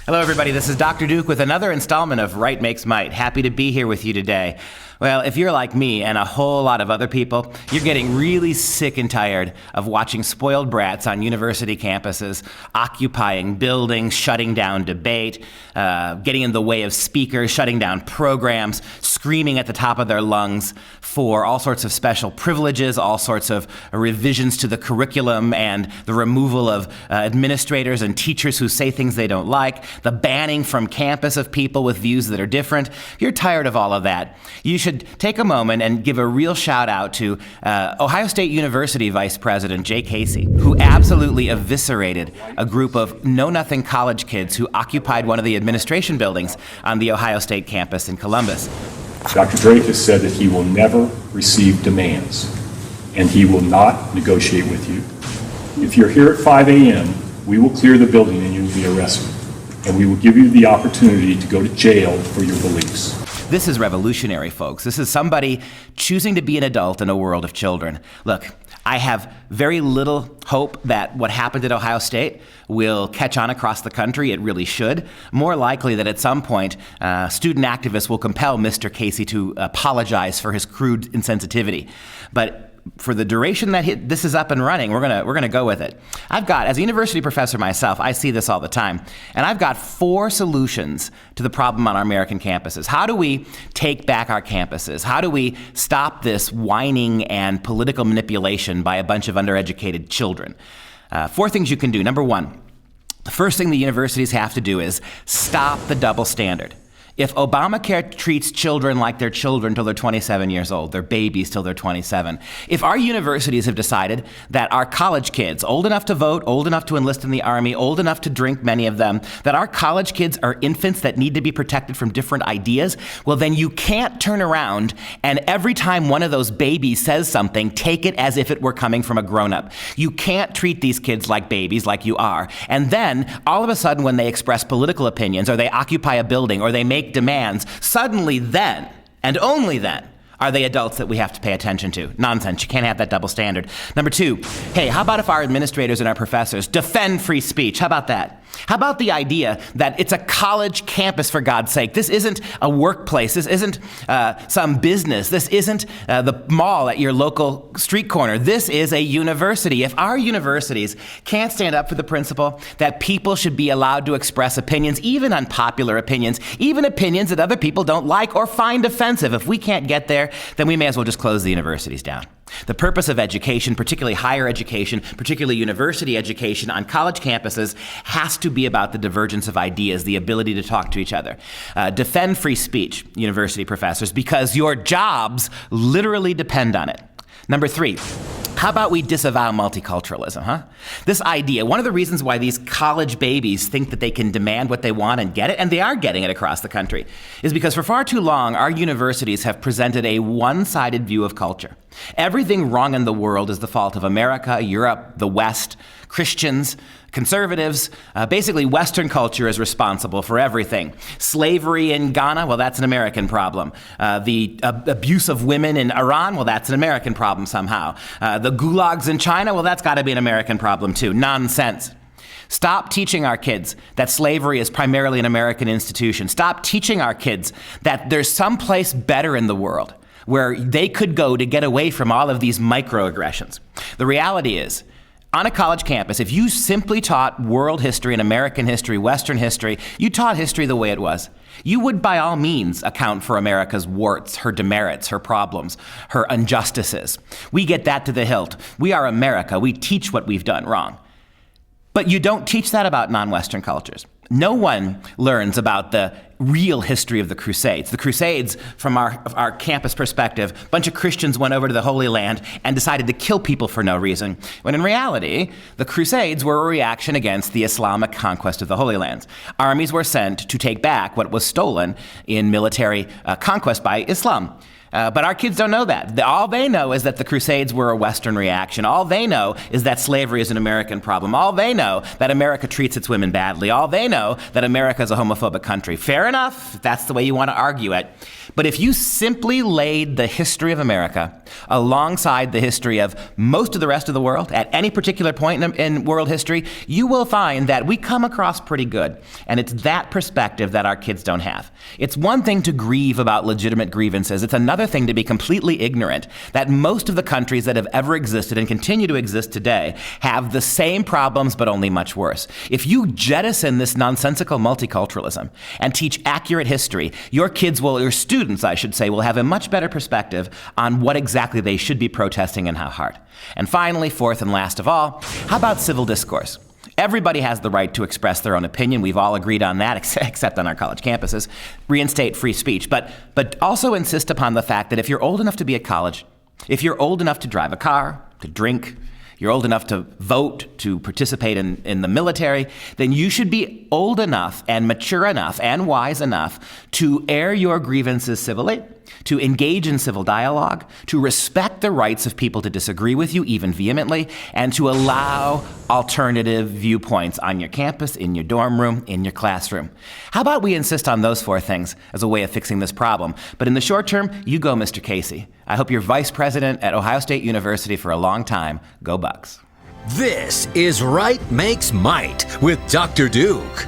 Hello, everybody. This is Dr. Duke with another installment of Right Makes Might. Happy to be here with you today. Well, if you're like me and a whole lot of other people, you're getting really sick and tired of watching spoiled brats on university campuses occupying buildings, shutting down debate, getting in the way of speakers, shutting down programs, screaming at the top of their lungs for all sorts of special privileges, all sorts of revisions to the curriculum, and the removal of administrators and teachers who say things they don't like, the banning from campus of people with views that are different. If you're tired of all of that, you should take a moment and give a real shout out to Ohio State University Vice President Jay Casey, who absolutely eviscerated a group of know-nothing college kids who occupied one of the administration buildings on the Ohio State campus in Columbus. Dr. Drake has said that he will never receive demands, and he will not negotiate with you. If you're here at 5 a.m., we will clear the building and you will be arrested, and we will give you the opportunity to go to jail for your beliefs. This is revolutionary, folks. This is somebody choosing to be an adult in a world of children. Look, I have very little hope that what happened at Ohio State will catch on across the country. It really should. More likely that at some point, student activists will compel Mr. Casey to apologize for his crude insensitivity. But for the duration that this is up and running, we're gonna go with it. As a university professor myself, I see this all the time, and I've got 4 solutions to the problem on our American campuses. How do we take back our campuses? How do we stop this whining and political manipulation by a bunch of undereducated children? 4 things you can do. Number 1, the first thing the universities have to do is stop the double standard. If Obamacare treats children like they're children till they're 27 years old, they're babies till they're 27, if our universities have decided that our college kids, old enough to vote, old enough to enlist in the Army, old enough to drink, many of them, that our college kids are infants that need to be protected from different ideas, well, then you can't turn around and every time one of those babies says something, take it as if it were coming from a grown-up. You can't treat these kids like babies, like you are. And then, all of a sudden, when they express political opinions, or they occupy a building, or they make demands, suddenly then, and only then, are they adults that we have to pay attention to? Nonsense. You can't have that double standard. Number 2, hey, how about if our administrators and our professors defend free speech? How about that? How about the idea that it's a college campus, for God's sake? This isn't a workplace. This isn't some business. This isn't the mall at your local street corner. This is a university. If our universities can't stand up for the principle that people should be allowed to express opinions, even unpopular opinions, even opinions that other people don't like or find offensive, if we can't get there, then we may as well just close the universities down. The purpose of education, particularly higher education, particularly university education on college campuses, has to be about the divergence of ideas, the ability to talk to each other. Defend free speech, university professors, because your jobs literally depend on it. Number 3, how about we disavow multiculturalism, huh? This idea, one of the reasons why these college babies think that they can demand what they want and get it, and they are getting it across the country, is because for far too long, our universities have presented a one-sided view of culture. Everything wrong in the world is the fault of America, Europe, the West, Christians, conservatives. Basically, Western culture is responsible for everything. Slavery in Ghana, well, that's an American problem. The abuse of women in Iran, well, that's an American problem somehow. The gulags in China, well, that's got to be an American problem too. Nonsense. Stop teaching our kids that slavery is primarily an American institution. Stop teaching our kids that there's someplace better in the world where they could go to get away from all of these microaggressions. The reality is, on a college campus, if you simply taught world history and American history, Western history, you taught history the way it was, you would by all means account for America's warts, her demerits, her problems, her injustices. We get that to the hilt. We are America. We teach what we've done wrong. But you don't teach that about non-Western cultures. No one learns about the real history of the Crusades. The Crusades, from our campus perspective, a bunch of Christians went over to the Holy Land and decided to kill people for no reason, when in reality, the Crusades were a reaction against the Islamic conquest of the Holy Lands. Armies were sent to take back what was stolen in military conquest by Islam. But our kids don't know that. All they know is that the Crusades were a Western reaction. All they know is that slavery is an American problem. All they know that America treats its women badly. All they know know that America is a homophobic country. Fair enough, if that's the way you want to argue it. But if you simply laid the history of America alongside the history of most of the rest of the world at any particular point in world history, you will find that we come across pretty good. And it's that perspective that our kids don't have. It's one thing to grieve about legitimate grievances. It's another thing to be completely ignorant that most of the countries that have ever existed and continue to exist today have the same problems, but only much worse. If you jettison this nonsensical multiculturalism and teach accurate history, your kids will, your students, I should say, will have a much better perspective on what exactly they should be protesting and how hard. And finally, fourth and last of all, how about civil discourse? Everybody has the right to express their own opinion. We've all agreed on that, except on our college campuses. Reinstate free speech, but also insist upon the fact that if you're old enough to be at college, if you're old enough to drive a car, to drink, you're old enough to vote, to participate in the military, then you should be old enough and mature enough and wise enough to air your grievances civilly, to engage in civil dialogue, to respect the rights of people to disagree with you, even vehemently, and to allow alternative viewpoints on your campus, in your dorm room, in your classroom. How about we insist on those four things as a way of fixing this problem? But in the short term, you go, Mr. Casey. I hope you're vice president at Ohio State University for a long time. Go Bucks. This is Right Makes Might with Dr. Duke.